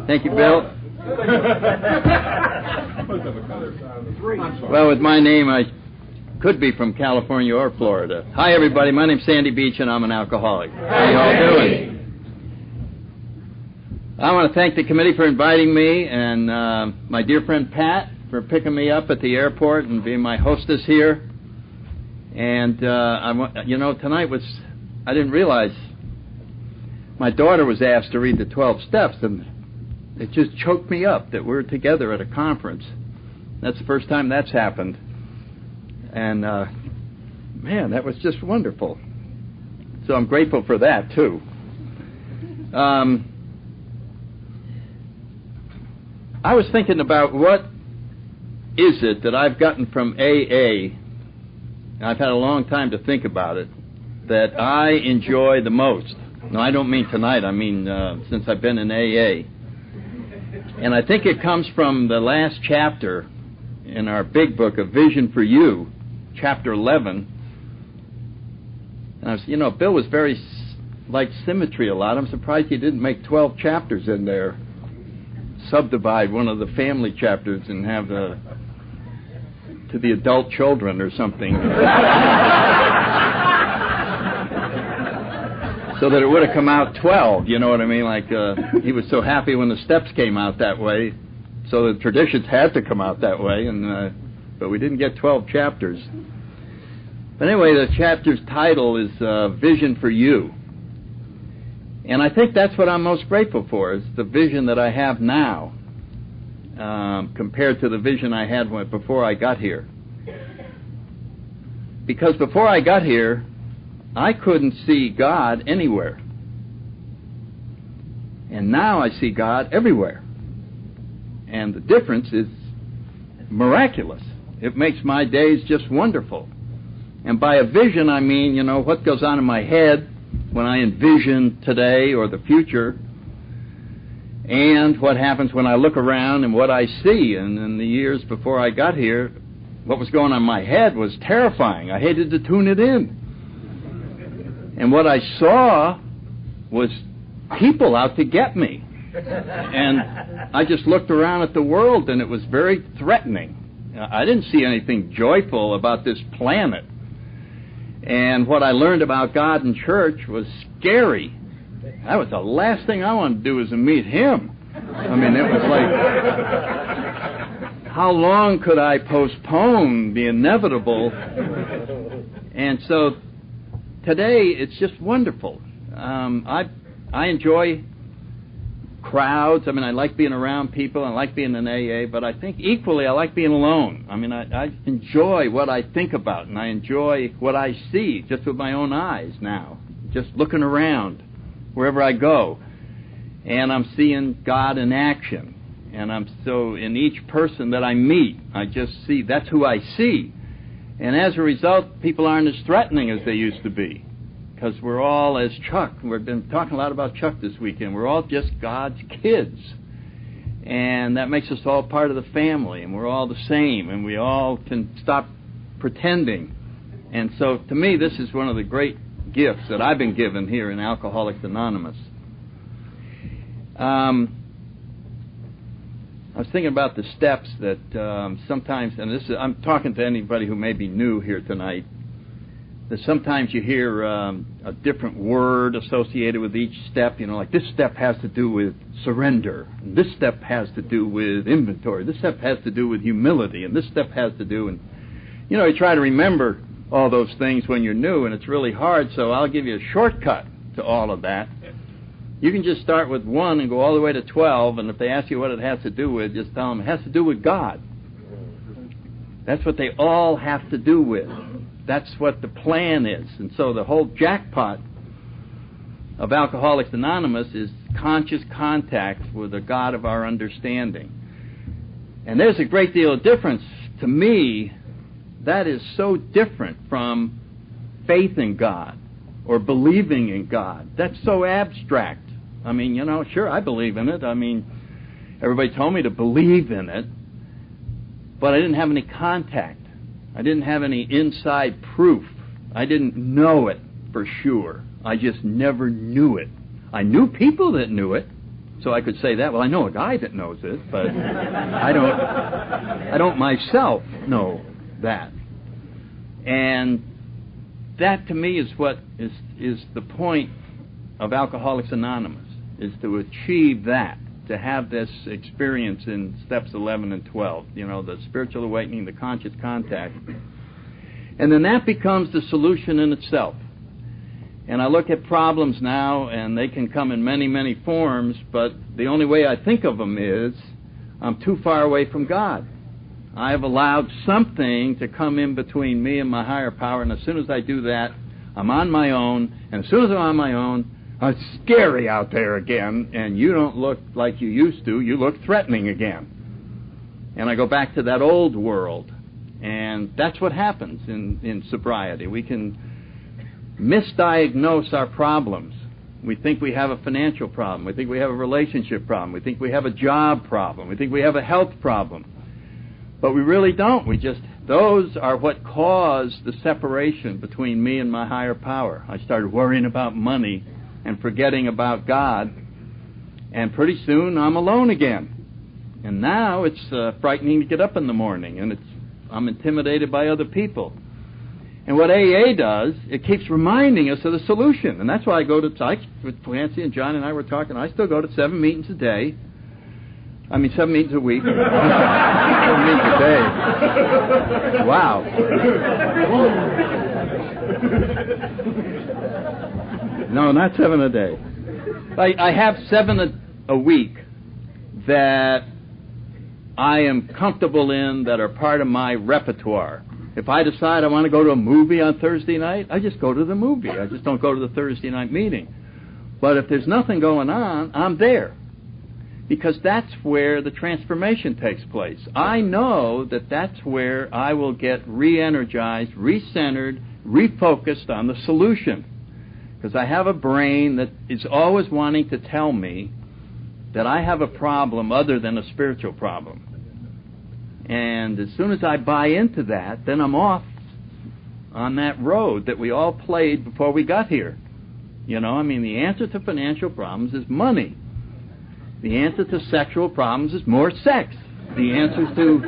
Thank you, Bill. Well, with my name, I could be from California or Florida. Hi, everybody. My name's Sandy Beach, and I'm an alcoholic. How you all doing? I want to thank the committee for inviting me, and my dear friend Pat for picking me up at the airport and being my hostess here. And tonight I didn't realize my daughter was asked to read the 12 steps, and it just choked me up that we're together at a conference. That's the first time that's happened. And, man, that was just wonderful. So I'm grateful for that, too. I was thinking about what is it that I've gotten from AA, and I've had a long time to think about it, that I enjoy the most. No, I don't mean tonight. I mean since I've been in AA. And I think it comes from the last chapter in our big book, A Vision for You, chapter 11. And I was, Bill was very like symmetry a lot. I'm surprised he didn't make 12 chapters in there. Subdivide one of the family chapters and have to the adult children or something. So that it would have come out 12, you know what I mean? Like, he was so happy when the steps came out that way, so the traditions had to come out that way, but we didn't get 12 chapters. But anyway, the chapter's title is Vision for You. And I think that's what I'm most grateful for, is the vision that I have now, compared to the vision I had before I got here. Because before I got here, I couldn't see God anywhere. And now I see God everywhere. And the difference is miraculous. It makes my days just wonderful. And by a vision, I mean, what goes on in my head when I envision today or the future, and what happens when I look around and what I see. And in the years before I got here, what was going on in my head was terrifying. I hated to tune it in. And what I saw was people out to get me. And I just looked around at the world, and it was very threatening. I didn't see anything joyful about this planet. And what I learned about God in church was scary. That was the last thing I wanted to do was to meet Him. I mean, it was like, how long could I postpone the inevitable? And so today, it's just wonderful. I enjoy crowds. I mean, I like being around people. I like being in AA. But I think equally I like being alone. I mean, I enjoy what I think about, and I enjoy what I see just with my own eyes now, just looking around wherever I go. And I'm seeing God in action. And so in each person that I meet, I just see, that's who I see. And as a result, people aren't as threatening as they used to be. Because we're all, as Chuck, we've been talking a lot about Chuck this weekend, we're all just God's kids. And that makes us all part of the family, and we're all the same, and we all can stop pretending. And so, to me, this is one of the great gifts that I've been given here in Alcoholics Anonymous. I was thinking about the steps that sometimes, and I'm talking to anybody who may be new here tonight, that sometimes you hear a different word associated with each step. Like this step has to do with surrender, and this step has to do with inventory, this step has to do with humility, and this step has to do, and you try to remember all those things when you're new, and it's really hard, so I'll give you a shortcut to all of that. You can just start with 1 and go all the way to 12, and if they ask you what it has to do with, just tell them it has to do with God. That's what they all have to do with. That's what the plan is. And so the whole jackpot of Alcoholics Anonymous is conscious contact with the God of our understanding. And there's a great deal of difference. To me, that is so different from faith in God or believing in God. That's so abstract. I mean, sure, I believe in it. I mean, everybody told me to believe in it, but I didn't have any contact. I didn't have any inside proof. I didn't know it for sure. I just never knew it. I knew people that knew it. So I could say that. Well, I know a guy that knows it, but I don't myself know that. And that to me is what is the point of Alcoholics Anonymous, is to achieve that, to have this experience in steps 11 and 12, the spiritual awakening, the conscious contact. And then that becomes the solution in itself. And I look at problems now, and they can come in many, many forms, but the only way I think of them is I'm too far away from God. I have allowed something to come in between me and my higher power, and as soon as I do that, I'm on my own, and as soon as I'm on my own, it's scary out there again, and you don't look like you used to. You look threatening again. And I go back to that old world, and that's what happens in sobriety. We can misdiagnose our problems. We think we have a financial problem. We think we have a relationship problem. We think we have a job problem. We think we have a health problem. But we really don't. Those are what caused the separation between me and my higher power. I started worrying about money and forgetting about God, and pretty soon I'm alone again. And now it's frightening to get up in the morning, and I'm intimidated by other people. And what AA does, it keeps reminding us of the solution. And that's why I go to, with Clancy and John and I were talking, I still go to 7 meetings a day. 7 meetings a week. 7 meetings a day. Wow. No, not 7 a day. I have 7 a week that I am comfortable in, that are part of my repertoire. If I decide I want to go to a movie on Thursday night, I just go to the movie. I just don't go to the Thursday night meeting. But if there's nothing going on, I'm there. Because that's where the transformation takes place. I know that that's where I will get re-energized, re-centered, refocused on the solution. Because I have a brain that is always wanting to tell me that I have a problem other than a spiritual problem. And as soon as I buy into that, then I'm off on that road that we all played before we got here. The answer to financial problems is money. The answer to sexual problems is more sex. The answer to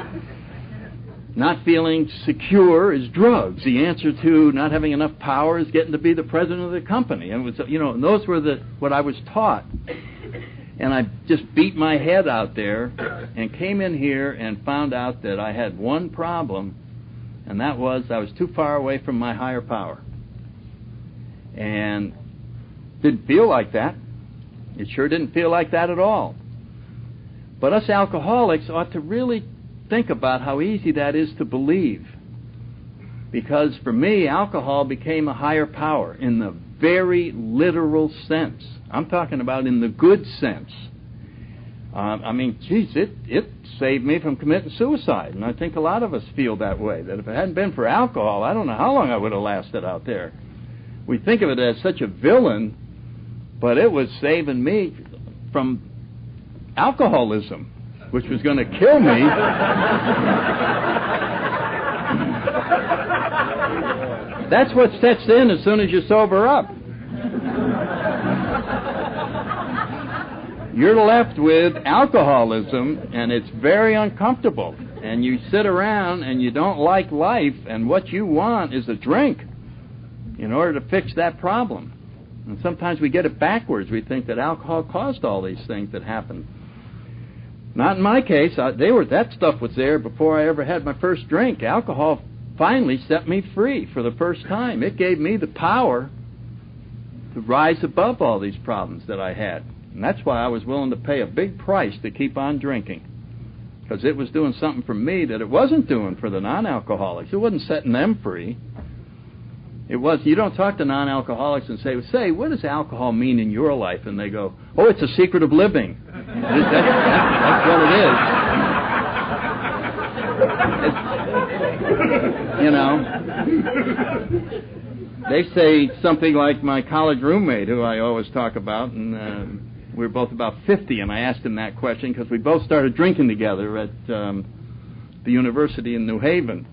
not feeling secure is drugs. The answer to not having enough power is getting to be the president of the company. And and those were what I was taught. And I just beat my head out there and came in here and found out that I had one problem, and that was I was too far away from my higher power. And didn't feel like that. It sure didn't feel like that at all. But us alcoholics ought to really think about how easy that is to believe. Because for me, alcohol became a higher power in the very literal sense. I'm talking about in the good sense. It saved me from committing suicide. And I think a lot of us feel that way, that if it hadn't been for alcohol, I don't know how long I would have lasted out there. We think of it as such a villain, but it was saving me from alcoholism, which was going to kill me. That's what sets in as soon as you sober up. You're left with alcoholism, and it's very uncomfortable. And you sit around and you don't like life, and what you want is a drink in order to fix that problem. And sometimes we get it backwards. We think that alcohol caused all these things that happened. Not in my case. That stuff was there before I ever had my first drink. Alcohol finally set me free for the first time. It gave me the power to rise above all these problems that I had. And that's why I was willing to pay a big price to keep on drinking. Because it was doing something for me that it wasn't doing for the non-alcoholics. It wasn't setting them free. It was, you don't talk to non-alcoholics and say, what does alcohol mean in your life? And they go, oh, it's a secret of living. That's what it is. They say something like my college roommate, who I always talk about, and we were both about 50, and I asked him that question because we both started drinking together at the university in New Haven.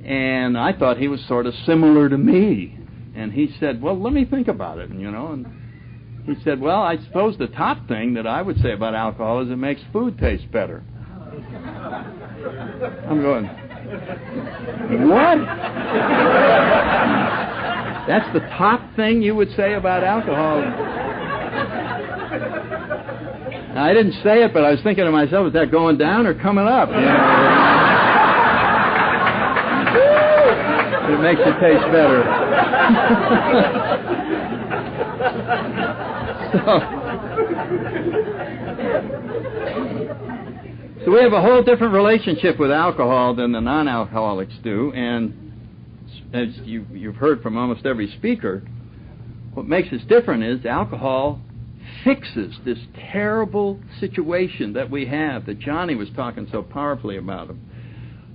And I thought he was sort of similar to me. And he said, well, let me think about it, and He said, well, I suppose the top thing that I would say about alcohol is it makes food taste better. I'm going, what? That's the top thing you would say about alcohol? Now, I didn't say it, but I was thinking to myself, is that going down or coming up? You know? It makes it taste better. So we have a whole different relationship with alcohol than the non-alcoholics do, and as you've heard from almost every speaker, what makes us different is alcohol fixes this terrible situation that we have, that Johnny was talking so powerfully about.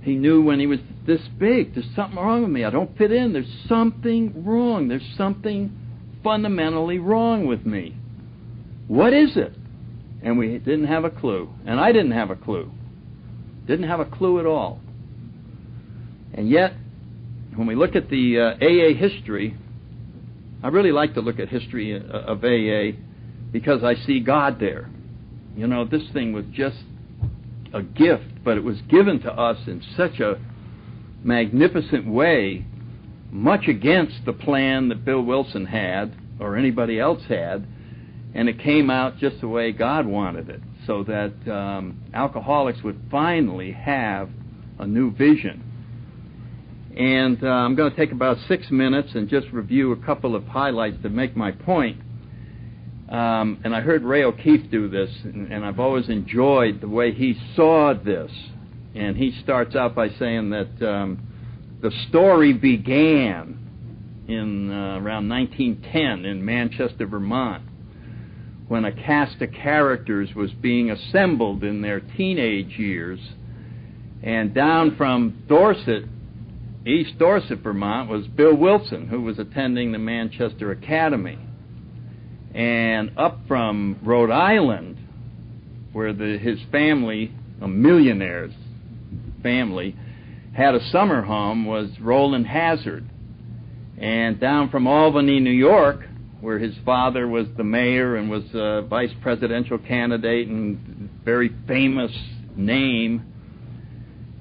He knew when he was this big, there's something wrong with me. I don't fit in. There's something wrong. There's something fundamentally wrong with me. What is it? And we didn't have a clue. And I didn't have a clue. Didn't have a clue at all. And yet, when we look at the AA history, I really like to look at history of AA because I see God there. You know, this thing was just a gift, but it was given to us in such a magnificent way, much against the plan that Bill Wilson had or anybody else had, and it came out just the way God wanted it, so that alcoholics would finally have a new vision. And I'm going to take about 6 minutes and just review a couple of highlights to make my point. And I heard Ray O'Keefe do this, and I've always enjoyed the way he saw this. And he starts out by saying that the story began in around 1910 in Manchester, Vermont, when a cast of characters was being assembled in their teenage years. And down from Dorset, East Dorset, Vermont, was Bill Wilson, who was attending the Manchester Academy. And up from Rhode Island, where his family, a millionaire's family, had a summer home, was Roland Hazard. And down from Albany, New York, where his father was the mayor and was a vice presidential candidate and very famous name,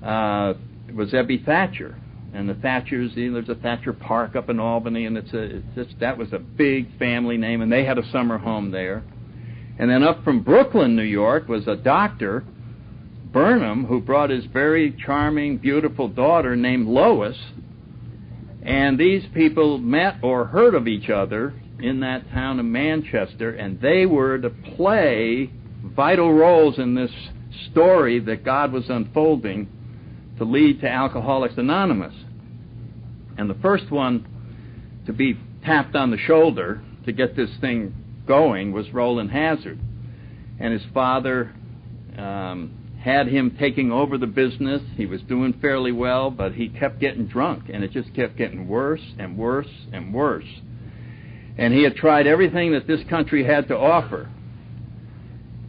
was Ebby Thatcher. And the Thatchers, there's a Thatcher Park up in Albany, and that was a big family name, and they had a summer home there. And then up from Brooklyn, New York, was a Dr. Burnham, who brought his very charming, beautiful daughter named Lois. And these people met or heard of each other in that town of Manchester, and they were to play vital roles in this story that God was unfolding to lead to Alcoholics Anonymous. And the first one to be tapped on the shoulder to get this thing going was Roland Hazard. And his father had him taking over the business. He was doing fairly well, but he kept getting drunk, and it just kept getting worse and worse and worse. And he had tried everything that this country had to offer.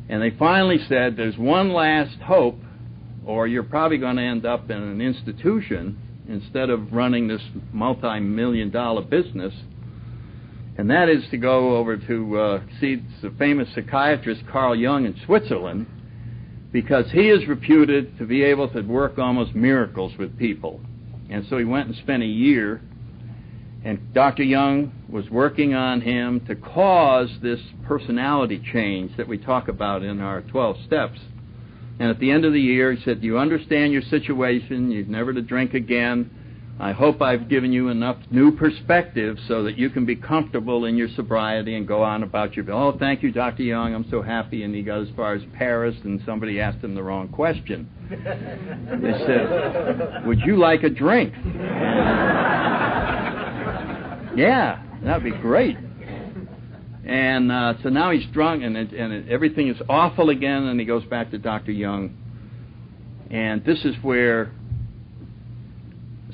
And they finally said, there's one last hope, or you're probably going to end up in an institution instead of running this multi-million-dollar business. And that is to go over to see the famous psychiatrist Carl Jung in Switzerland, because he is reputed to be able to work almost miracles with people. And so he went and spent a year, and Dr. Jung was working on him to cause this personality change that we talk about in our 12 steps. And at the end of the year, he said, you understand your situation, you've never to drink again. I hope I've given you enough new perspective so that you can be comfortable in your sobriety and go on about your... Oh, thank you, Dr. Young, I'm so happy. And he got as far as Paris, and somebody asked him the wrong question. They said, would you like a drink? Yeah, that'd be great. And so now he's drunk, and everything is awful again, and he goes back to Dr. Young. And this is where,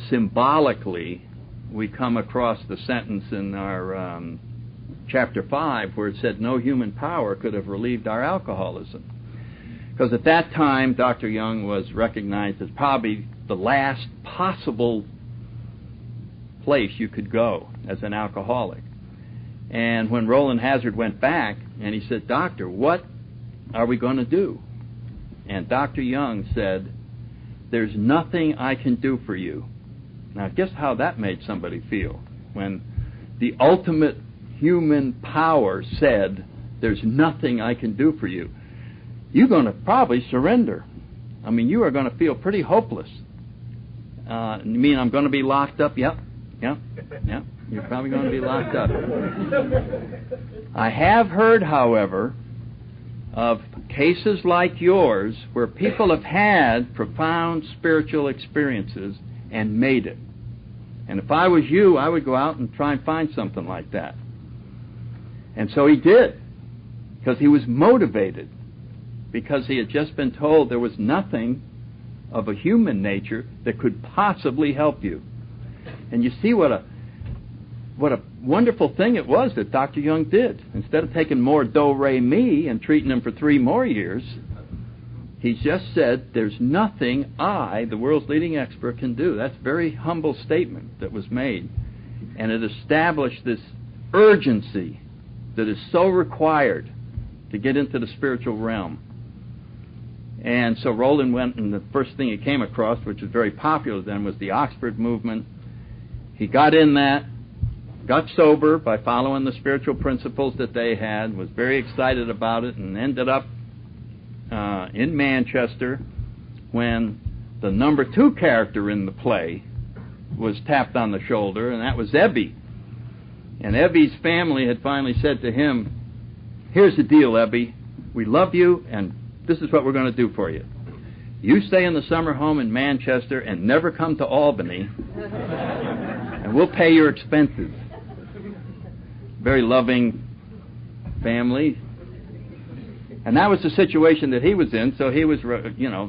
symbolically, we come across the sentence in our Chapter 5 where it said, no human power could have relieved our alcoholism. Because at that time, Dr. Young was recognized as probably the last possible place you could go as an alcoholic. And when Roland Hazard went back, and he said, "Doctor, what are we going to do?" And Dr. Young said, "There's nothing I can do for you." Now, guess how that made somebody feel when the ultimate human power said, "There's nothing I can do for you." You're going to probably surrender. I mean, you are going to feel pretty hopeless. You mean I'm going to be locked up? Yep. You're probably going to be locked up. I have heard, however, of cases like yours where people have had profound spiritual experiences and made it. And if I was you, I would go out and try and find something like that. And so he did, because he was motivated, because he had just been told there was nothing of a human nature that could possibly help you. And you see what a wonderful thing it was that Dr. Young did. Instead of taking more do-re-mi and treating him for 3 more years, he just said, "There's nothing I, the world's leading expert, can do." That's a very humble statement that was made. And it established this urgency that is so required to get into the spiritual realm. And so Roland went, and the first thing he came across, which was very popular then, was the Oxford movement. He got in that, got sober by following the spiritual principles that they had, was very excited about it, and ended up in Manchester when the number 2 character in the play was tapped on the shoulder, and that was Ebby. And Ebby's family had finally said to him, "Here's the deal, Ebby. We love you, and this is what we're going to do for you. You stay in the summer home in Manchester and never come to Albany, and we'll pay your expenses." Very loving family. And that was the situation that he was in, so he was,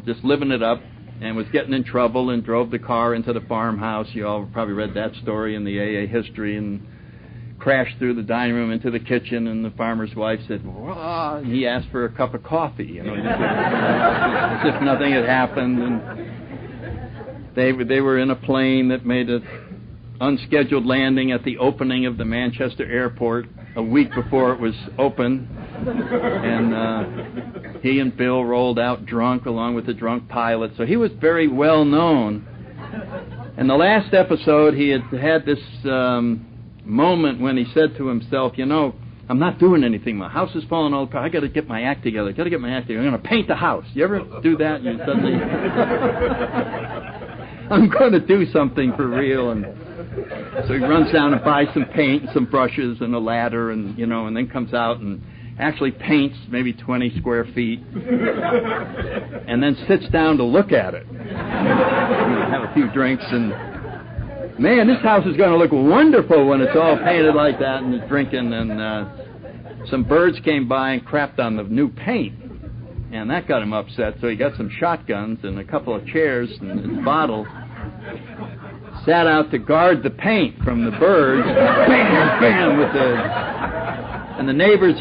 just living it up and was getting in trouble and drove the car into the farmhouse. You all probably read that story in the AA history, and crashed through the dining room into the kitchen, and the farmer's wife said, "Wah," and he asked for a cup of coffee, as if nothing had happened. And they were in a plane that made an unscheduled landing at the opening of the Manchester airport a week before it was open, and he and Bill rolled out drunk along with the drunk pilot, so he was very well known. In the last episode, he had this moment when he said to himself, "I'm not doing anything. My house is falling all apart. I got to get my act together. I'm going to paint the house." You ever do that? You suddenly, I'm going to do something for real. And so he runs down and buys some paint and some brushes and a ladder, and and then comes out and actually paints maybe 20 square feet, and then sits down to look at it. Have a few drinks, and man, this house is going to look wonderful when it's all painted like that, and he's drinking, and some birds came by and crapped on the new paint, and that got him upset, so he got some shotguns and a couple of chairs and his bottle, sat out to guard the paint from the birds, bam, bam, and the neighbors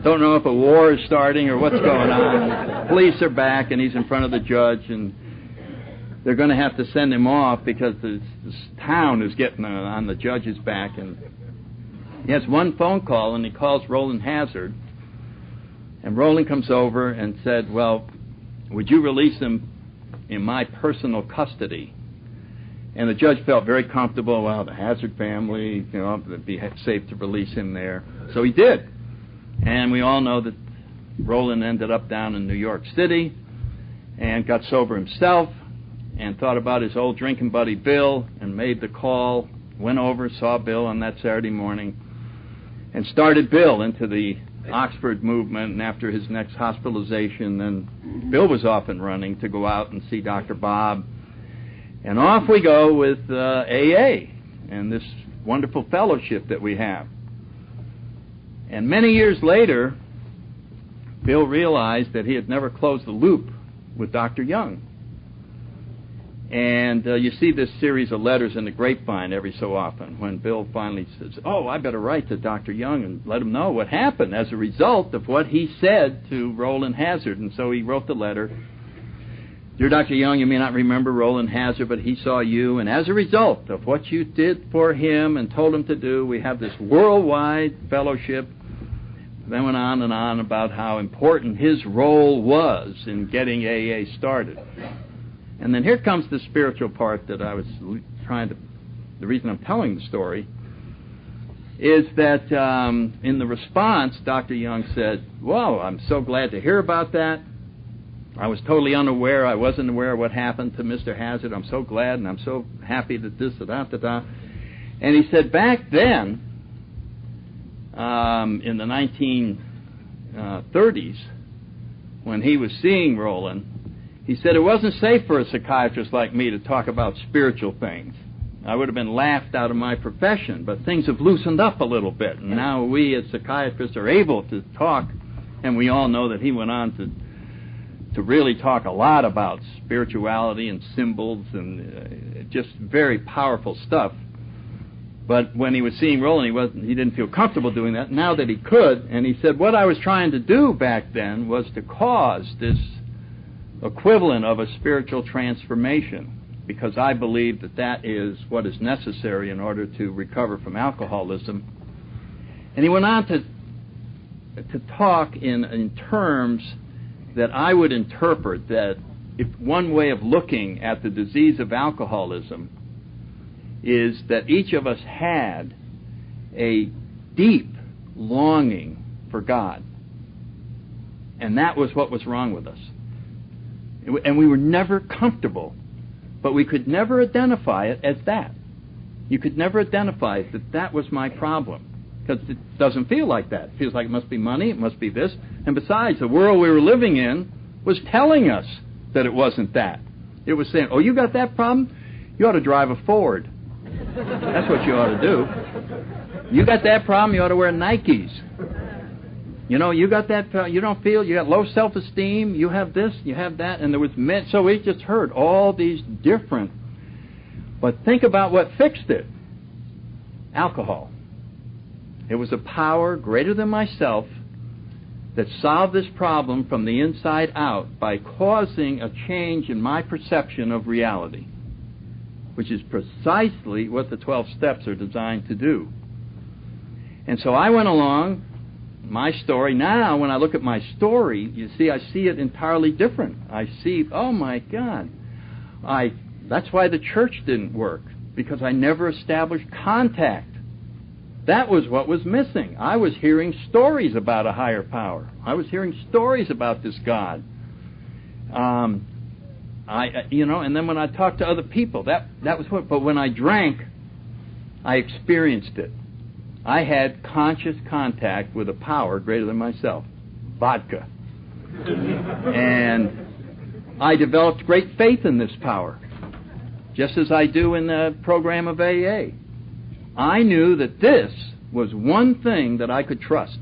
don't know if a war is starting or what's going on. Police are back, and he's in front of the judge, and they're going to have to send him off because this town is getting on the judge's back. And he has one phone call, and he calls Roland Hazard. And Roland comes over and said, "Well, would you release him in my personal custody?" And the judge felt very comfortable. Well, the Hazard family, it'd be safe to release him there. So he did. And we all know that Roland ended up down in New York City and got sober himself, and thought about his old drinking buddy Bill, and made the call, went over, saw Bill on that Saturday morning, and started Bill into the Oxford movement. And after his next hospitalization, then Bill was off and running to go out and see Dr. Bob. And off we go with AA and this wonderful fellowship that we have. And many years later, Bill realized that he had never closed the loop with Dr. Young. And you see this series of letters in the grapevine every so often when Bill finally says, "Oh, I better write to Dr. Young and let him know what happened as a result of what he said to Roland Hazard." And so he wrote the letter. "Dear Dr. Young, you may not remember Roland Hazard, but he saw you, and as a result of what you did for him and told him to do, we have this worldwide fellowship." Then went on and on about how important his role was in getting AA started. And then here comes the spiritual part that I was trying to... The reason I'm telling the story is that in the response, Dr. Young said, "Well, I'm so glad to hear about that. I was totally unaware. I wasn't aware of what happened to Mr. Hazard. I'm so glad, and I'm so happy that this, da-da-da-da." And he said back then, in the 1930s, when he was seeing Roland, he said it wasn't safe for a psychiatrist like me to talk about spiritual things. I would have been laughed out of my profession, but things have loosened up a little bit, and now we as psychiatrists are able to talk, and we all know that he went on to really talk a lot about spirituality and symbols and just very powerful stuff. But when he was seeing Roland, he didn't feel comfortable doing that. Now that he could, and he said, what I was trying to do back then was to cause this equivalent of a spiritual transformation, because I believe that that is what is necessary in order to recover from alcoholism. And he went on to talk in terms that I would interpret that if one way of looking at the disease of alcoholism is that each of us had a deep longing for God. And that was what was wrong with us. And we were never comfortable, but we could never identify it as that. You could never identify that that was my problem, because it doesn't feel like that. It feels like it must be money, it must be this. And besides, the world we were living in was telling us that it wasn't that. It was saying, oh, you got that problem? You ought to drive a Ford. That's what you ought to do. You got that problem, you ought to wear Nikes. You know, you got that, you don't feel, you got low self-esteem, you have this, you have that, and there was so we just heard all these different, but think about what fixed it. Alcohol. It was a power greater than myself that solved this problem from the inside out by causing a change in my perception of reality, which is precisely what the 12 steps are designed to do. And so I went along, my story. Now, when I look at my story, you see, I see it entirely different. I see, oh my God, that's why the church didn't work, because I never established contact. That was what was missing. I was hearing stories about a higher power. I was hearing stories about this God. And then when I talked to other people, that was what. But when I drank, I experienced it. I had conscious contact with a power greater than myself, vodka. And I developed great faith in this power, just as I do in the program of AA. I knew that this was one thing that I could trust.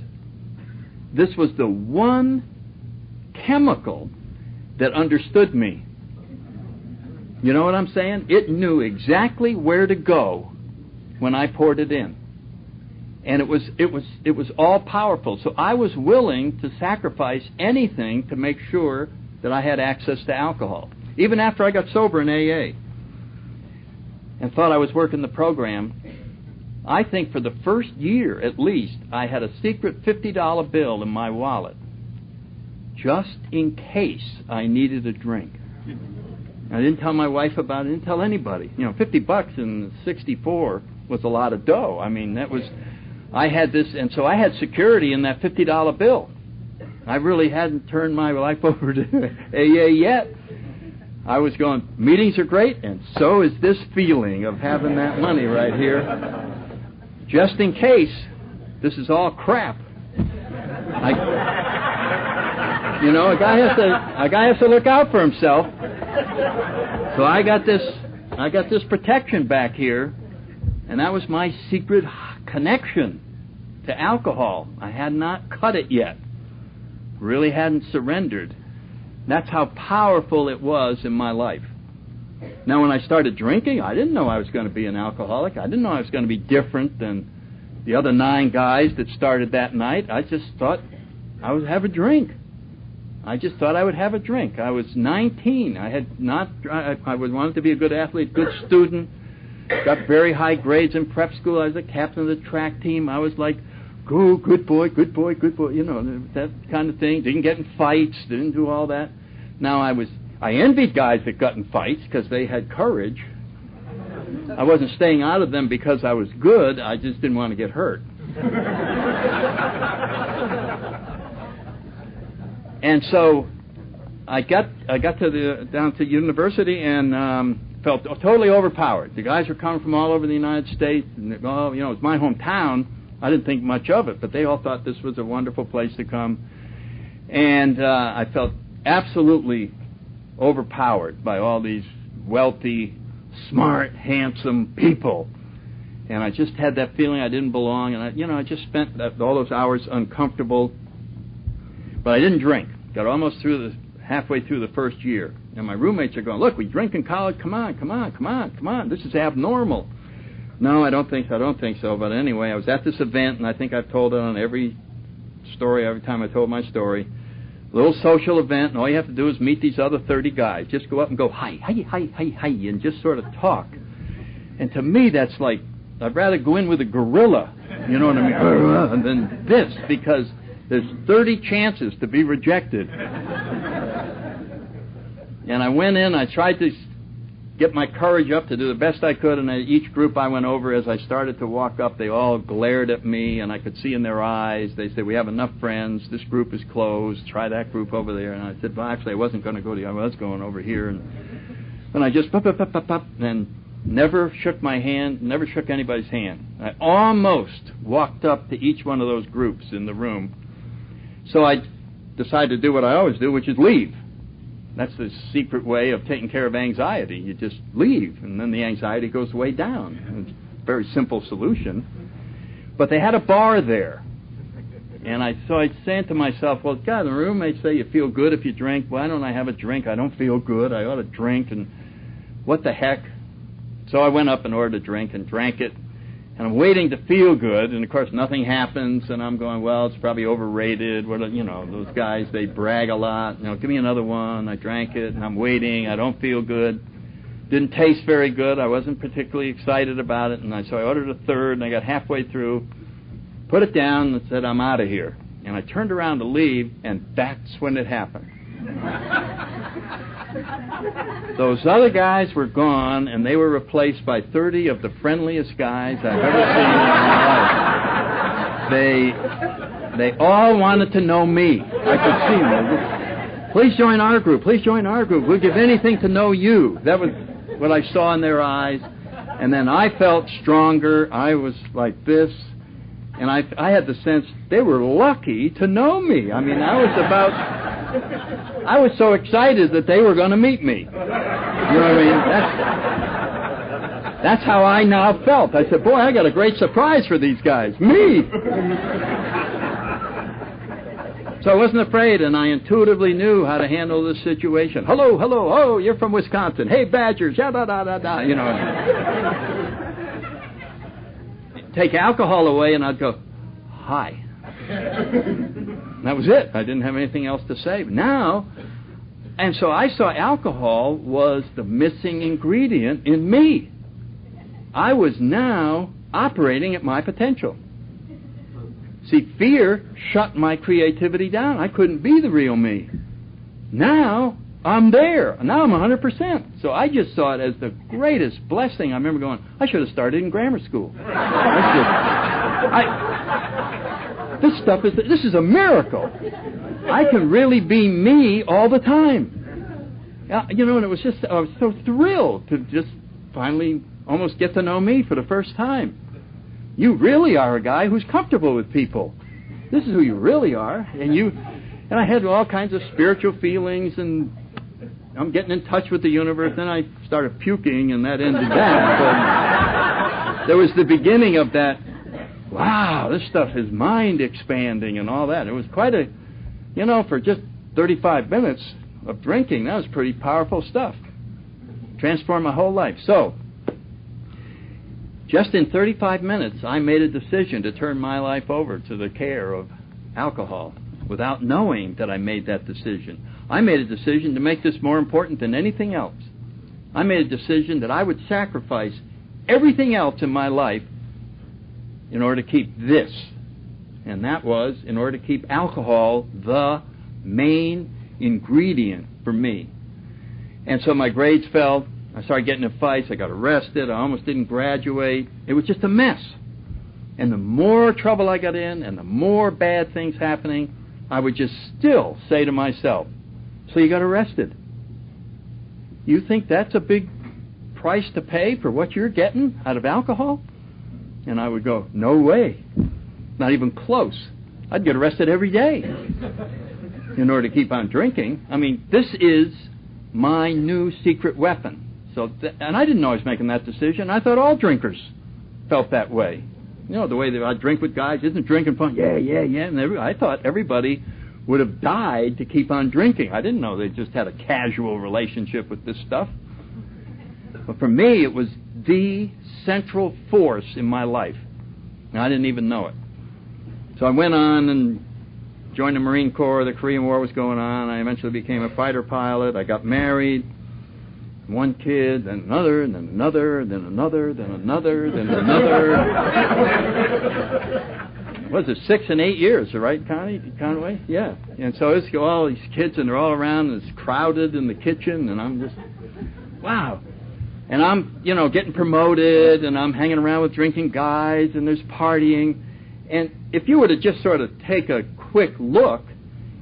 This was the one chemical that understood me. You know what I'm saying? It knew exactly where to go when I poured it in. And it was all powerful. So I was willing to sacrifice anything to make sure that I had access to alcohol. Even after I got sober in AA and thought I was working the program, I think for the first year at least, I had a secret $50 bill in my wallet just in case I needed a drink. I didn't tell my wife about it. I didn't tell anybody. You know, $50 in '64 was a lot of dough. I mean, I had this, and so I had security in that $50 bill. I really hadn't turned my life over to AA yet. I was going, meetings are great, and so is this feeling of having that money right here. Just in case this is all crap. A guy has to look out for himself. So I got this protection back here, and that was my secret connection to alcohol. I had not cut it yet. Really hadn't surrendered. That's how powerful it was in my life. Now, when I started drinking, I didn't know I was going to be an alcoholic. I didn't know I was going to be different than the other 9 guys that started that night. I just thought I would have a drink. I just thought I would have a drink. I was 19. I had not. I wanted to be a good athlete, good student. Got very high grades in prep school. I was the captain of the track team. I was like, go, good boy, good boy, good boy. You know, that kind of thing. Didn't get in fights. Didn't do all that. Now I envied guys that got in fights because they had courage. I wasn't staying out of them because I was good. I just didn't want to get hurt. And so I got down to university and felt totally overpowered. The guys were coming from all over the United States, and it was my hometown. I didn't think much of it, but they all thought this was a wonderful place to come. And I felt absolutely overpowered by all these wealthy, smart, handsome people. And I just had that feeling I didn't belong, and I just spent all those hours uncomfortable. But I didn't drink. Got almost halfway through the first year. And my roommates are going, look, we drink in college. Come on. This is abnormal. No, I don't think so. But anyway, I was at this event, and I think I've told it on every time I told my story. A little social event, and all you have to do is meet these other 30 guys. Just go up and go, hi, and just sort of talk. And to me, that's like, I'd rather go in with a gorilla, you know what I mean, than this, because there's 30 chances to be rejected. And I went in, I tried to get my courage up to do the best I could, and each group I went over, as I started to walk up, they all glared at me, and I could see in their eyes, they said, we have enough friends, this group is closed, try that group over there. And I said, well, actually, I wasn't going to go I was going over here. And I just, and never shook my hand, never shook anybody's hand. I almost walked up to each one of those groups in the room. So I decided to do what I always do, which is leave. That's the secret way of taking care of anxiety. You just leave, and then the anxiety goes way down. It's a very simple solution. But they had a bar there. And so I said to myself, well, God, the roommates say you feel good if you drink. Why don't I have a drink? I don't feel good. I ought to drink, and what the heck? So I went up and ordered a drink and drank it. And I'm waiting to feel good, and of course nothing happens, and I'm going, well, it's probably overrated. Those guys, they brag a lot. Give me another one. I drank it, and I'm waiting. I don't feel good. Didn't taste very good. I wasn't particularly excited about it, and so I ordered a third, and I got halfway through, put it down, and said, I'm out of here. And I turned around to leave, and that's when it happened. Those other guys were gone, and they were replaced by 30 of the friendliest guys I've ever seen in my life. They all wanted to know me. I could see them. Please join our group. Please join our group. We'll give anything to know you. That was what I saw in their eyes. And then I felt stronger. I was like this. And I had the sense they were lucky to know me. I mean, I was so excited that they were going to meet me. You know what I mean? That's how I now felt. I said, boy, I got a great surprise for these guys. Me! So I wasn't afraid, and I intuitively knew how to handle this situation. Hello, oh, you're from Wisconsin. Hey, Badgers, da-da-da-da-da, you know. Take alcohol away, and I'd go, hi. That was it. I didn't have anything else to say. And so I saw alcohol was the missing ingredient in me. I was now operating at my potential. See, fear shut my creativity down. I couldn't be the real me. Now I'm there. Now I'm 100%. So I just saw it as the greatest blessing. I remember going, I should have started in grammar school. This is a miracle. I can really be me all the time. And it was just, I was so thrilled to just finally almost get to know me for the first time. You really are a guy who's comfortable with people. This is who you really are. And I had all kinds of spiritual feelings, and I'm getting in touch with the universe. Then I started puking, and that ended that. But there was the beginning of that, wow, this stuff is mind expanding and all that. It was quite a, for just 35 minutes of drinking, that was pretty powerful stuff. Transformed my whole life. So, just in 35 minutes, I made a decision to turn my life over to the care of alcohol. without knowing that I made that decision. I made a decision to make this more important than anything else. I made a decision that I would sacrifice everything else in my life in order to keep this. And that was in order to keep alcohol the main ingredient for me. And so my grades fell. I started getting in fights. I got arrested. I almost didn't graduate. It was just a mess. And the more trouble I got in and the more bad things happening, I would just still say to myself, so you got arrested. You think that's a big price to pay for what you're getting out of alcohol? And I would go, no way. Not even close. I'd get arrested every day in order to keep on drinking. I mean, this is my new secret weapon. So, and I didn't know I was making that decision. I thought all drinkers felt that way. You know, the way that I drink with guys, isn't drinking fun? Yeah. And I thought everybody would have died to keep on drinking. I didn't know they just had a casual relationship with this stuff. But for me, it was the central force in my life. And I didn't even know it. So I went on and joined the Marine Corps. The Korean War was going on. I eventually became a fighter pilot. I got married. One kid, then another, and then another, and then another, then another, then another. Was it 6 and 8 years, right, Conway? Yeah. And so it's all these kids, and they're all around, and it's crowded in the kitchen, and I'm just, wow. And I'm, getting promoted, and I'm hanging around with drinking guys, and there's partying. And if you were to just sort of take a quick look,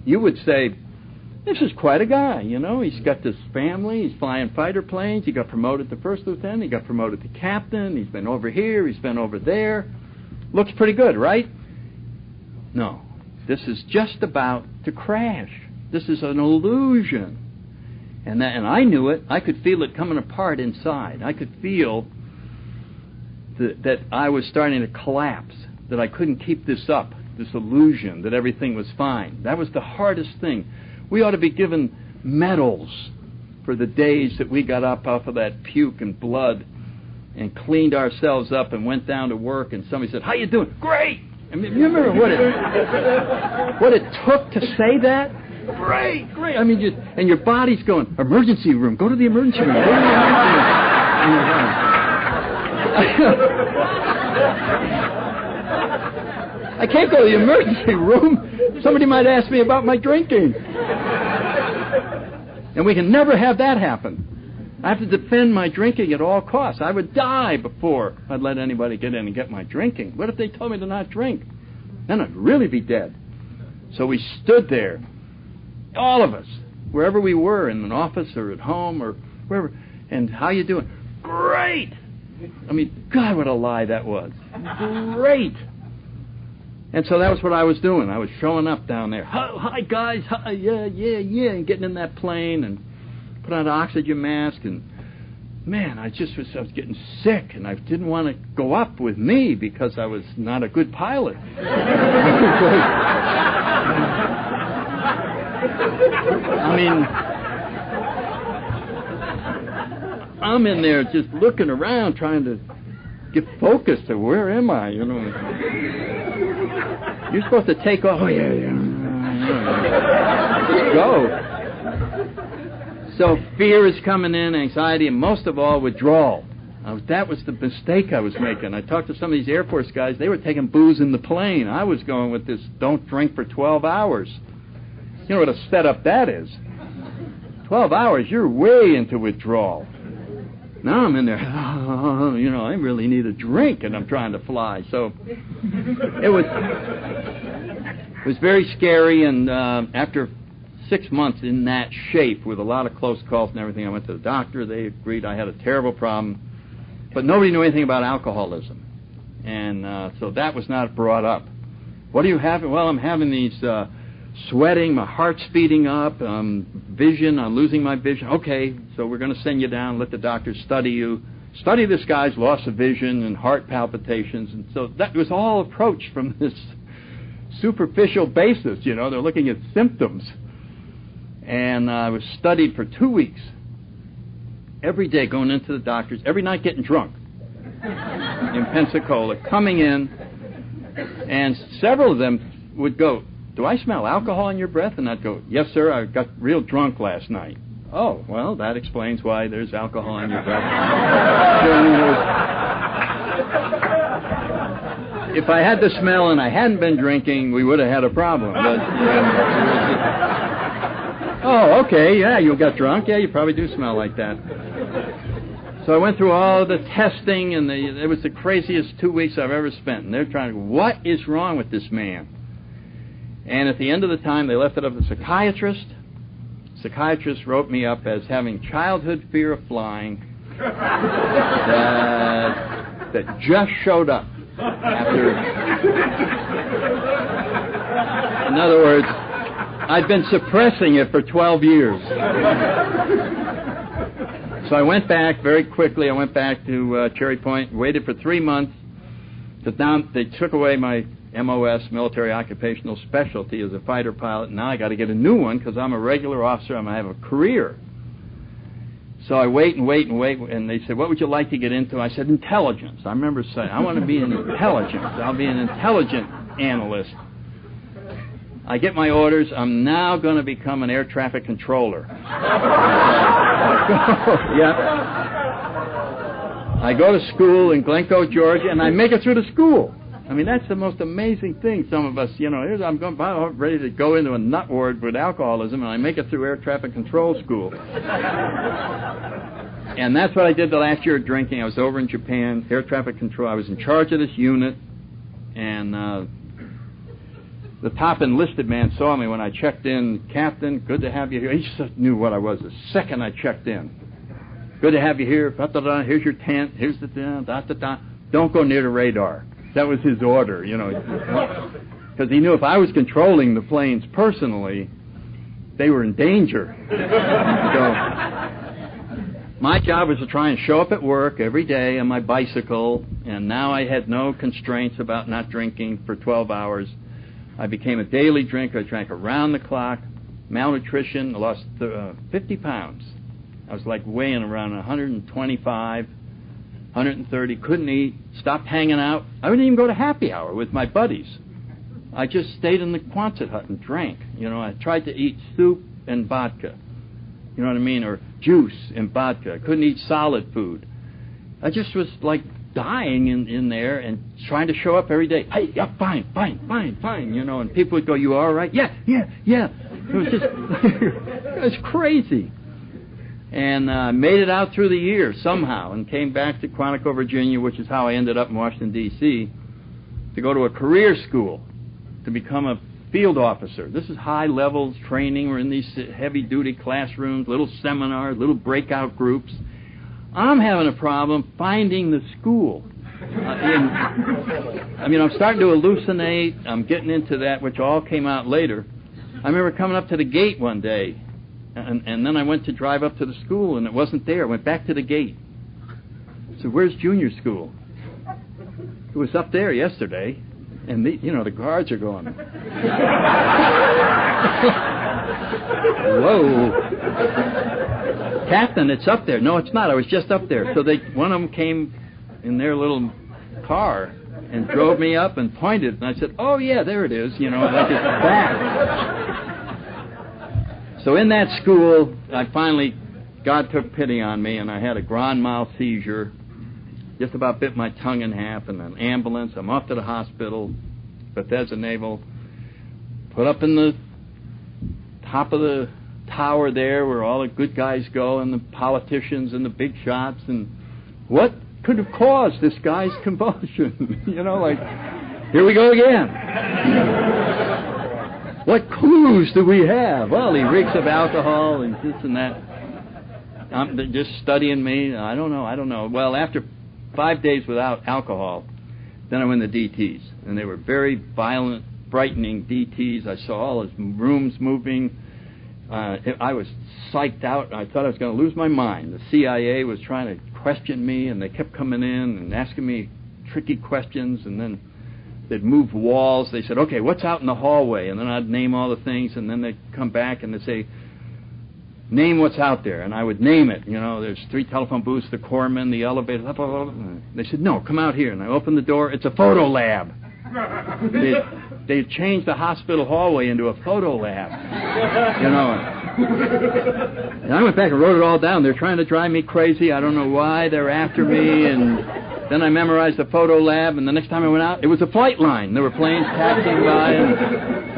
you would say, this is quite a guy, He's got this family. He's flying fighter planes. He got promoted to first lieutenant. He got promoted to captain. He's been over here. He's been over there. Looks pretty good, right? No. This is just about to crash. This is an illusion. And I knew it. I could feel it coming apart inside. I could feel that I was starting to collapse, that I couldn't keep this up, this illusion that everything was fine. That was the hardest thing. We ought to be given medals for the days that we got up off of that puke and blood and cleaned ourselves up and went down to work, and somebody said, how you doing? Great! I mean, you remember what it took to say that? Great! I mean, and your body's going, emergency room, go to the emergency room, go to the emergency room. I can't go to the emergency room. Somebody might ask me about my drinking. And we can never have that happen. I have to defend my drinking at all costs. I would die before I'd let anybody get in and get my drinking. What if they told me to not drink? Then I'd really be dead. So we stood there, all of us, wherever we were, in an office or at home or wherever. And how you doing? Great! I mean, God, what a lie that was. Great! And so that was what I was doing. I was showing up down there. Hi, guys. Hi, yeah. And getting in that plane and put on an oxygen mask. And, man, I was getting sick. And I didn't want to go up with me because I was not a good pilot. I mean, I'm in there just looking around trying to get focused to where am I, You're supposed to take off. Oh, yeah. Just go. So fear is coming in, anxiety, and most of all, withdrawal. That was the mistake I was making. I talked to some of these Air Force guys. They were taking booze in the plane. I was going with this don't drink for 12 hours. You know what a setup that is. 12 hours, you're way into withdrawal. Now I'm in there, I really need a drink, and I'm trying to fly. So it was very scary, and after 6 months in that shape with a lot of close calls and everything, I went to the doctor. They agreed I had a terrible problem, but nobody knew anything about alcoholism. And so that was not brought up. What are you having? Well, I'm having these sweating, my heart's speeding up, vision, I'm losing my vision. Okay, so we're going to send you down, let the doctors study you. Study this guy's loss of vision and heart palpitations. And so that was all approached from this superficial basis, they're looking at symptoms. And I was studied for 2 weeks. Every day going into the doctors, every night getting drunk in Pensacola, coming in, and several of them would go, do I smell alcohol in your breath? And I'd go, yes, sir, I got real drunk last night. Oh, well, that explains why there's alcohol in your breath. If I had the smell and I hadn't been drinking, we would have had a problem. But, oh, okay, yeah, you got drunk. Yeah, you probably do smell like that. So I went through all the testing, and it was the craziest 2 weeks I've ever spent. And they're trying to, what is wrong with this man? And at the end of the time, they left it up to the psychiatrist. Psychiatrist wrote me up as having childhood fear of flying that just showed up after. In other words, I'd been suppressing it for 12 years. So I went back very quickly. I went back to Cherry Point, waited for 3 months. They took away my MOS, military occupational specialty, as a fighter pilot. Now I got to get a new one because I'm a regular officer. I'm going to have a career. So I wait, and they said, what would you like to get into? I said, intelligence. I remember saying, I want to be in intelligence. I'll be an intelligence analyst. I get my orders. I'm now going to become an air traffic controller. Yeah. I go to school in Glencoe, Georgia, and I make it through the school. I mean, that's the most amazing thing. Some of us, here's I'm ready to go into a nut ward with alcoholism, and I make it through air traffic control school. And that's what I did the last year of drinking. I was over in Japan, air traffic control. I was in charge of this unit, and the top enlisted man saw me when I checked in. Captain, good to have you here. He just knew what I was the second I checked in. Good to have you here. Da-da-da. Here's your tent. Here's the da-da-da. Don't go near the radar. That was his order, because he knew if I was controlling the planes personally, they were in danger. So my job was to try and show up at work every day on my bicycle, and now I had no constraints about not drinking for 12 hours. I became a daily drinker. I drank around the clock. Malnutrition, I lost 50 pounds. I was like weighing around 125. 130, couldn't eat, stopped hanging out. I wouldn't even go to happy hour with my buddies. I just stayed in the Quonset hut and drank. I tried to eat soup and vodka, you know what I mean, or juice and vodka. I couldn't eat solid food. I just was like dying in there and trying to show up every day. Hey, yeah, fine, and people would go, you all right? Yeah. It was just, it was crazy. And made it out through the year somehow and came back to Quantico, Virginia, which is how I ended up in Washington, D.C., to go to a career school to become a field officer. This is high levels training. We're in these heavy-duty classrooms, little seminars, little breakout groups. I'm having a problem finding the school. I'm starting to hallucinate. I'm getting into that, which all came out later. I remember coming up to the gate one day, and then I went to drive up to the school, and it wasn't there. I went back to the gate. So where's junior school? It was up there yesterday, and the guards are going, whoa, Captain, it's up there. No, it's not. I was just up there. So one of them came in their little car and drove me up and pointed, and I said, oh yeah, there it is. Like it's back. So in that school, God took pity on me, and I had a grand mal seizure, just about bit my tongue in half, and an ambulance. I'm off to the hospital, Bethesda Naval, put up in the top of the tower there where all the good guys go, and the politicians and the big shots, and what could have caused this guy's convulsion? Here we go again. What clues do we have? Well, he reeks of alcohol and this and that. They're just studying me. I don't know. Well, after 5 days without alcohol, then I went to DTs. And they were very violent, frightening DTs. I saw all his rooms moving. I was psyched out. I thought I was going to lose my mind. The CIA was trying to question me, and they kept coming in and asking me tricky questions, and then they'd move walls. They said, okay, what's out in the hallway? And then I'd name all the things, and then they'd come back and they'd say, name what's out there. And I would name it. There's 3 telephone booths, the corpsman, the elevator. Blah, blah, blah. They said, no, come out here. And I opened the door. It's a photo lab. they had changed the hospital hallway into a photo lab. You know. And I went back and wrote it all down. They're trying to drive me crazy. I don't know why they're after me. And then I memorized the photo lab. And the next time I went out, it was a flight line. There were planes taxiing by and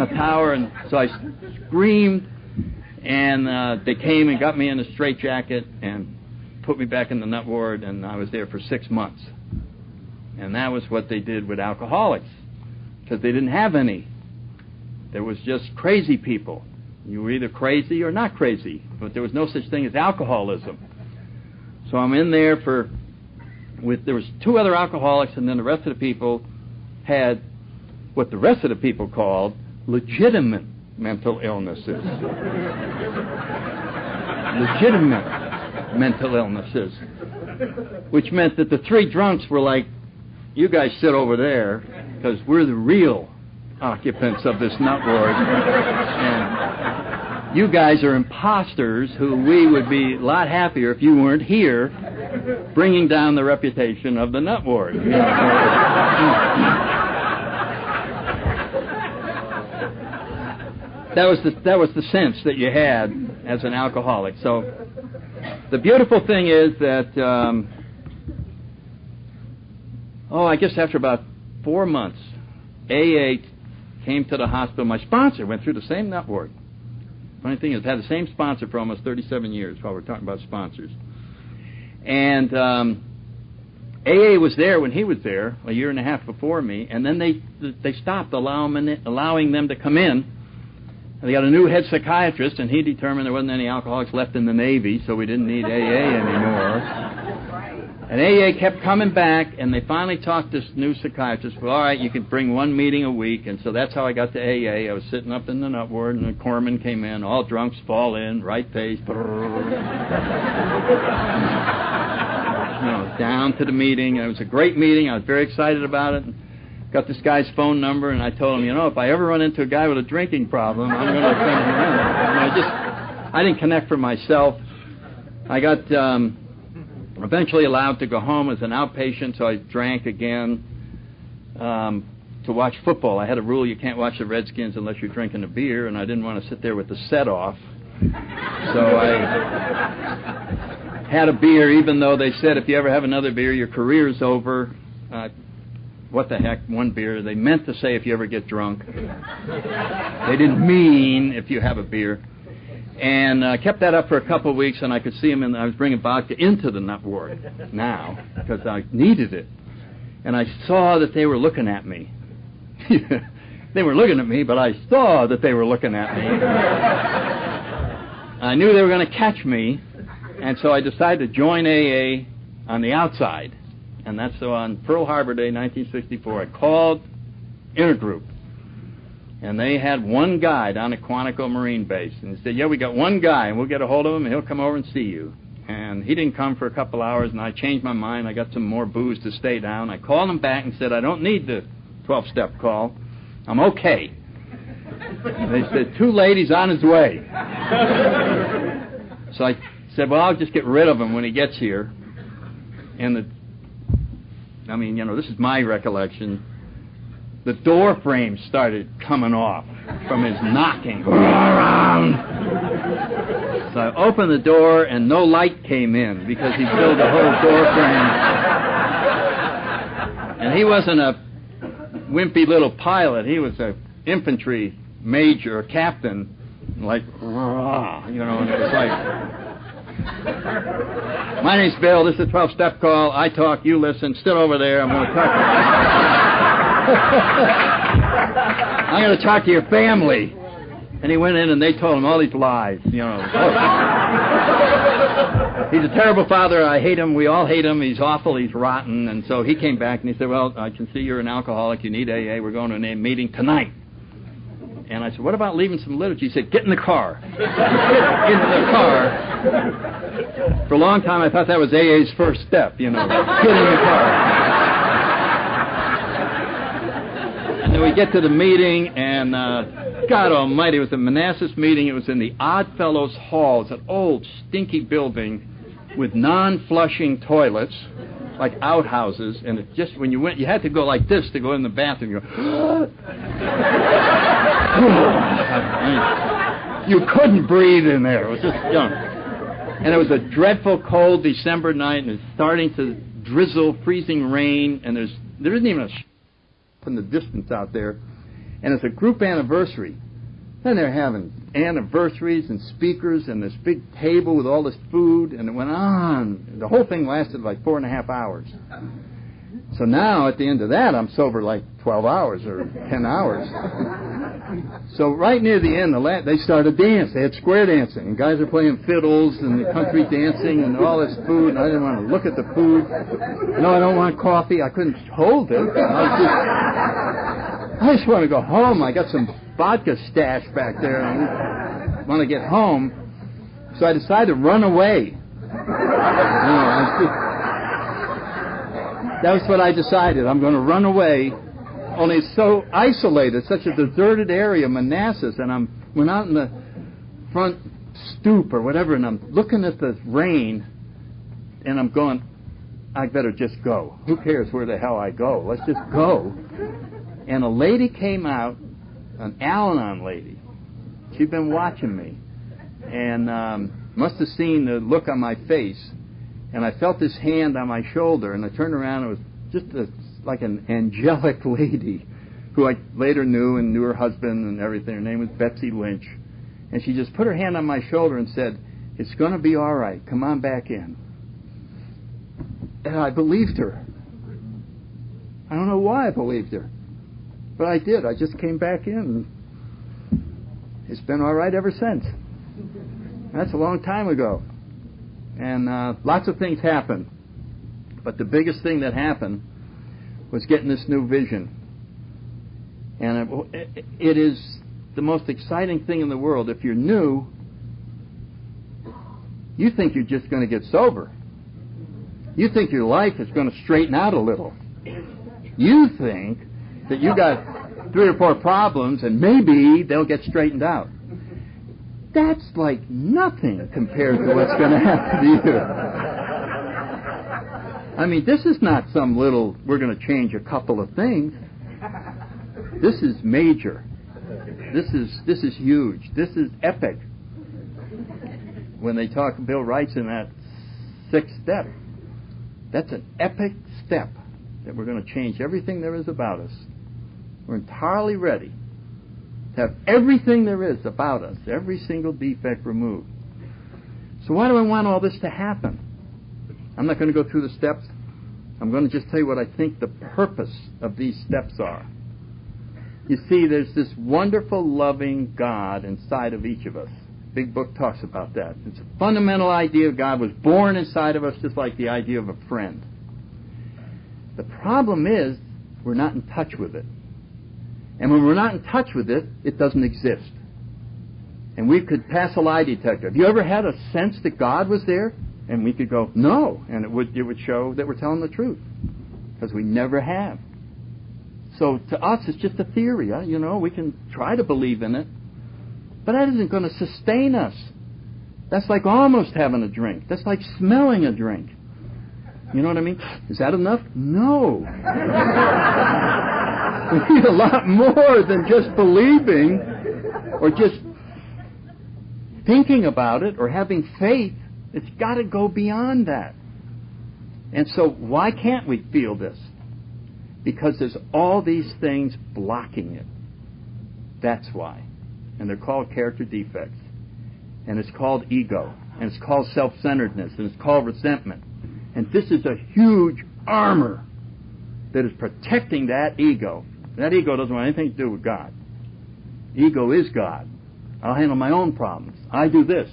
a tower. And so I screamed. And they came and got me in a straitjacket and put me back in the nut ward. And I was there for 6 months. And that was what they did with alcoholics, because they didn't have any. There was just crazy people. You were either crazy or not crazy, but there was no such thing as alcoholism. So I'm in there there was 2 other alcoholics, and then the rest of the people had what the rest of the people called legitimate mental illnesses. Legitimate mental illnesses, which meant that the 3 drunks were like, you guys sit over there, because we're the real occupants of this nut ward. And you guys are imposters who we would be a lot happier if you weren't here bringing down the reputation of the nut ward. You know? That was the sense that you had as an alcoholic. So the beautiful thing is that I guess after about 4 months, AA came to the hospital. My sponsor went through the same nut ward. Funny thing is, I had the same sponsor for almost 37 years while we're talking about sponsors. And AA was there when he was there, a year and a half before me, and then they stopped allowing them to come in. And they got a new head psychiatrist, and he determined there wasn't any alcoholics left in the Navy, so we didn't need AA anymore. And AA kept coming back, and they finally talked to this new psychiatrist. Well, all right, you can bring 1 meeting a week, and so that's how I got to AA. I was sitting up in the nut ward, and the corpsman came in. All drunks fall in, right face, down to the meeting. And it was a great meeting. I was very excited about it. Got this guy's phone number, and I told him, if I ever run into a guy with a drinking problem, I'm going to send him in. And I didn't connect for myself. I got eventually allowed to go home as an outpatient, so I drank again to watch football. I had a rule: you can't watch the Redskins unless you're drinking a beer, and I didn't want to sit there with the set-off. So I had a beer, even though they said if you ever have another beer, your career's over. What the heck, 1 beer. They meant to say if you ever get drunk. They didn't mean if you have a beer. And I kept that up for a couple of weeks, and I could see him, and I was bringing vodka into the nut ward now because I needed it. And I saw that they were looking at me. They were looking at me, but I saw that they were looking at me. I knew they were going to catch me, and so I decided to join AA on the outside. And that's so on Pearl Harbor Day, 1964, I called Intergroup. And they had 1 guy down at Quantico Marine Base. And he said, we got 1 guy, and we'll get a hold of him, and he'll come over and see you. And he didn't come for a couple hours, and I changed my mind. I got some more booze to stay down. I called him back and said, I don't need the 12-step call. I'm okay. And they said, 2 ladies on his way. So I said, I'll just get rid of him when he gets here. And this is my recollection. The door frame started coming off from his knocking. So I opened the door, and no light came in because he filled the whole door frame. And he wasn't a wimpy little pilot. He was an infantry major or captain, and it was like... My name's Bill. This is a 12-step call. I talk, you listen. Sit over there. I'm going to talk. I'm going to talk to your family. And he went in, and they told him all these lies. He's a terrible father. I hate him. We all hate him. He's awful. He's rotten. And so he came back, and he said, I can see you're an alcoholic. You need AA. We're going to a meeting tonight. And I said, what about leaving some liturgy? He said, get in the car. Into the car. For a long time, I thought that was AA's first step, Get in the car. And then we get to the meeting, and God almighty, it was the Manassas Meeting. It was in the Odd Fellows Hall. It's an old, stinky building with non-flushing toilets. like outhouses, and it just, when you went, you had to go like this to go in the bathroom. You go, you couldn't breathe in there. It was just, and it was a dreadful cold December night, and it's starting to drizzle, freezing rain, and there isn't even a in the distance out there, and it's a group anniversary. Then they're having anniversaries and speakers and this big table with all this food, and it went on. The whole thing lasted like 4.5 hours. So now, at the end of that, I'm sober like 12 hours or 10 hours. So right near the end, they started dance. They had square dancing, and guys are playing fiddles and the country dancing and all this food, and I didn't want to look at the food. No, I don't want coffee. I couldn't hold it. I just want to go home. I got some vodka stash back there, and I want to get home. So I decided to run away. That was what I decided. I'm going to run away. Only it's so isolated, such a deserted area, Manassas, and went out in the front stoop or whatever, and I'm looking at the rain, and I'm going, I better just go. Who cares where the hell I go? Let's just go. And a lady came out, an Al-Anon lady. She'd been watching me, and must have seen the look on my face. And I felt this hand on my shoulder, and I turned around, and it was just like an angelic lady who I later knew and knew her husband and everything. Her name was Betsy Lynch. And she just put her hand on my shoulder and said, "It's going to be all right. Come on back in." And I believed her. I don't know why I believed her, but I did. I just came back in, and it's been all right ever since. That's a long time ago. And lots of things happened. But the biggest thing that happened was getting this new vision. And it is the most exciting thing in the world. If you're new, you think you're just going to get sober. You think your life is going to straighten out a little. You think that you got 3 or 4 problems and maybe they'll get straightened out. That's like nothing compared to what's going to happen to you. I mean, this is not some little, we're going to change a couple of things. This is major. This is huge. This is epic. When they talk, Bill writes in that 6th step, that's an epic step that we're going to change everything there is about us. We're entirely ready to have everything there is about us, every single defect removed. So why do I want all this to happen? I'm not going to go through the steps. I'm going to just tell you what I think the purpose of these steps are. You see, there's this wonderful, loving God inside of each of us. Big book talks about that. It's a fundamental idea. God was born inside of us, just like the idea of a friend. The problem is we're not in touch with it. And when we're not in touch with it, it doesn't exist. And we could pass a lie detector. Have you ever had a sense that God was there? And we could go, no. And it would show that we're telling the truth. Because we never have. So to us, it's just a theory. We can try to believe in it. But that isn't going to sustain us. That's like almost having a drink. That's like smelling a drink. You know what I mean? Is that enough? No. We need a lot more than just believing or just thinking about it or having faith. It's got to go beyond that. And so why can't we feel this? Because there's all these things blocking it. That's why. And they're called character defects. And it's called ego. And it's called self-centeredness. And it's called resentment. And this is a huge armor that is protecting that ego. That ego doesn't want anything to do with God. Ego is God. I'll handle my own problems. I do this.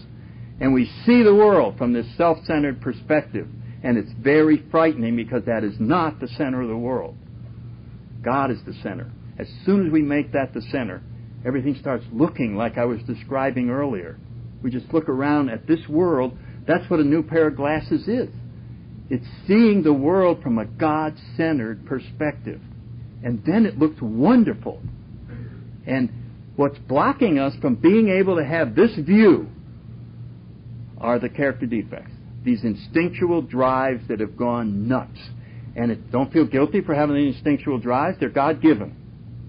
And we see the world from this self-centered perspective. And it's very frightening because that is not the center of the world. God is the center. As soon as we make that the center, everything starts looking like I was describing earlier. We just look around at this world. That's what a new pair of glasses is. It's seeing the world from a God-centered perspective. And then it looks wonderful. And what's blocking us from being able to have this view are the character defects. these instinctual drives that have gone nuts. And don't feel guilty for having these instinctual drives. They're God-given.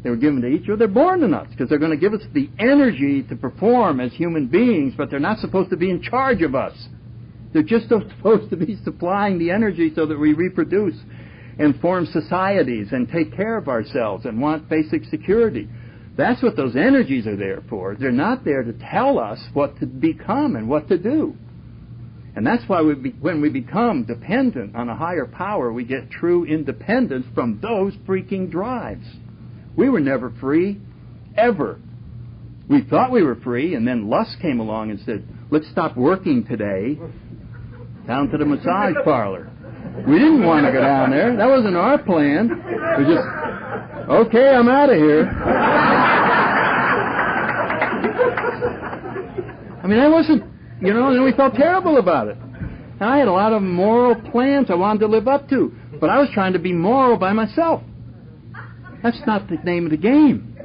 They were given to each other. They're born to nuts because they're going to give us the energy to perform as human beings, but they're not supposed to be in charge of us. They're just supposed to be supplying the energy so that we reproduce and form societies and take care of ourselves and want basic security. That's what those energies are there for. They're not there to tell us what to become and what to do. And that's why when we become dependent on a higher power, we get true independence from those freaking drives. We were never free, ever. We thought we were free, and then lust came along and said, let's stop working today, down to the massage parlor. We didn't want to go down there. That wasn't our plan. We just, okay, I'm out of here. I mean, that wasn't, and we felt terrible about it. And I had a lot of moral plans I wanted to live up to, but I was trying to be moral by myself. That's not the name of the game.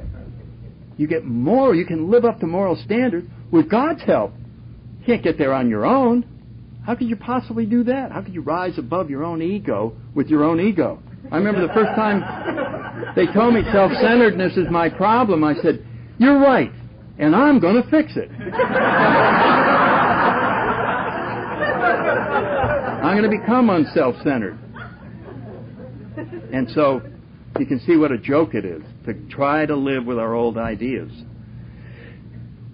You get moral, you can live up to moral standards with God's help. You can't get there on your own. How could you possibly do that? How could you rise above your own ego with your own ego? I remember the first time they told me self-centeredness is my problem, I said, you're right, and I'm going to fix it. I'm going to become unself-centered. And so you can see what a joke it is to try to live with our old ideas.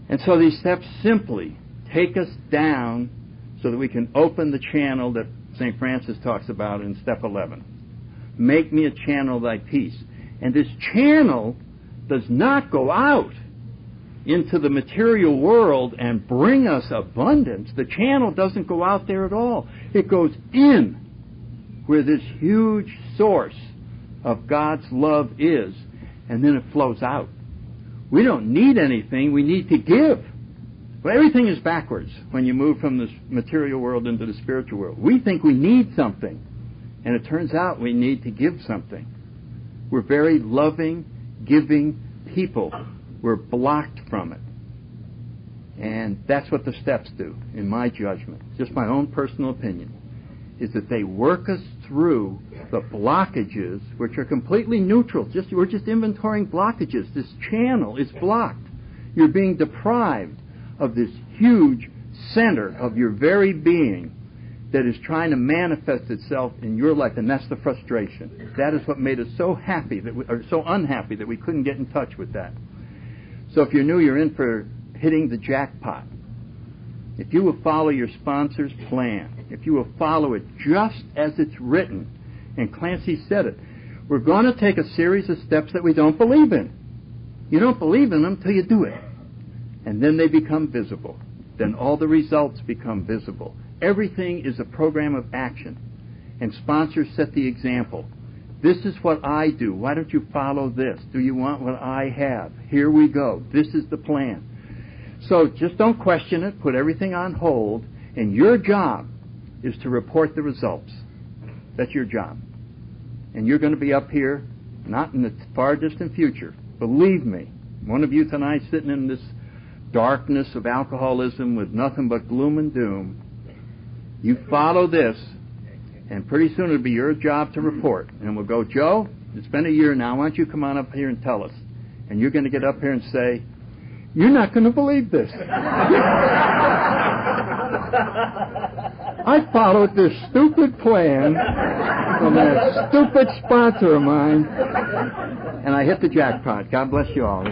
And so these steps simply take us down so that we can open the channel that St. Francis talks about in step 11. Make me a channel of thy peace. And this channel does not go out into the material world and bring us abundance. The channel doesn't go out there at all. It goes in where this huge source of God's love is, and then it flows out. We don't need anything. We need to give. Well, everything is backwards when you move from this material world into the spiritual world. We think we need something, and it turns out we need to give something. We're very loving, giving people. We're blocked from it. And that's what the steps do, in my judgment, just my own personal opinion, is that they work us through the blockages, which are completely neutral. We're just inventorying blockages. This channel is blocked. You're being deprived of this huge center of your very being that is trying to manifest itself in your life, and that's the frustration. That is what made us so happy, or so unhappy that we couldn't get in touch with that. So if you're new, you're in for hitting the jackpot. If you will follow your sponsor's plan, if you will follow it just as it's written, and Clancy said it, we're going to take a series of steps that we don't believe in. You don't believe in them until you do it. And then they become visible. Then all the results become visible. Everything is a program of action. And sponsors set the example. This is what I do. Why don't you follow this? Do you want what I have? Here we go. This is the plan. So just don't question it. Put everything on hold. And your job is to report the results. That's your job. And you're going to be up here, not in the far distant future. Believe me, one of you tonight sitting in this darkness of alcoholism with nothing but gloom and doom, you follow this, and pretty soon it'll be your job to report. And we'll go, Joe, it's been a year now. Why don't you come on up here and tell us? And you're going to get up here and say, you're not going to believe this. I followed this stupid plan from that stupid sponsor of mine, and I hit the jackpot. God bless you all.